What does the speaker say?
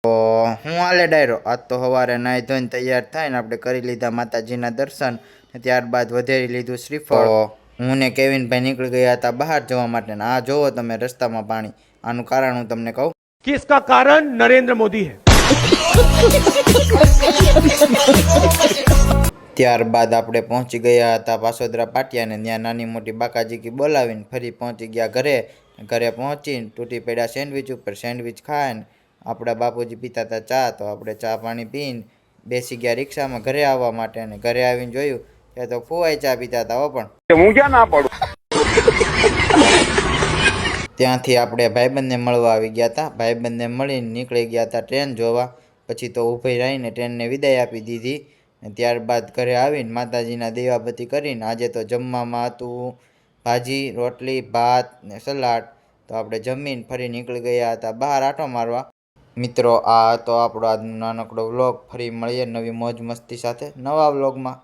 તો હું હાલે ડાયરો આજ તો સવારે નાહી ધોઈને તૈયાર થઈને આપણે કરી લીધા માતાજીના દર્શન ને ત્યારબાદ વધેરી લીધું શ્રીફળ. તો હું ને કેવિનભાઈ નીકળી ગયા હતા બહાર જવા માટે. આ જોવો તમે રસ્તામાં પાણી. આનું કારણ હું તમને કહું कि इसका कारण नरेंद्र मोदी है। ત્યારબાદ આપણે પહોંચી ગયા હતા પાસોદરા પાટિયાને. ત્યાં નાની મોટી બાકાજીકી બોલાવીને ફરી પહોંચી ગયા ઘરે. ઘરે પહોંચીને તૂટી પડ્યા સેન્ડવિચ ઉપર. સેન્ડવિચ ખાઈને આપણા બાપુજી પીતા હતા ચા. તો આપણે ચા પાણી પીને બેસી ગયા રિક્ષામાં ઘરે આવવા માટે. અને ઘરે આવીને જોયું કે તો ફુવાઈ ચા પીતા હતા. હો પણ હું ક્યાં ના પાડું. ત્યાંથી આપણે ભાઈબંધને મળવા આવી ગયા હતા. ભાઈબંધને મળીને નીકળી ગયા હતા ટ્રેન જોવા. પછી તો ઊભી રહીને ટ્રેનને વિદાય આપી દીધી. ત્યારબાદ ઘરે આવીને માતાજીના દીવાબત્તી કરીને આજે તો જમવામાં હતું ભાજી, રોટલી, ભાત ને સલાડ. તો આપણે જમીને ફરી નીકળી ગયા હતા બહાર આંટો મારવા. મિત્રો, આ હતો આપણો આજનો નાનકડો વ્લોગ. ફરી મળીએ નવી મોજ મસ્તી સાથે નવા વ્લોગમાં.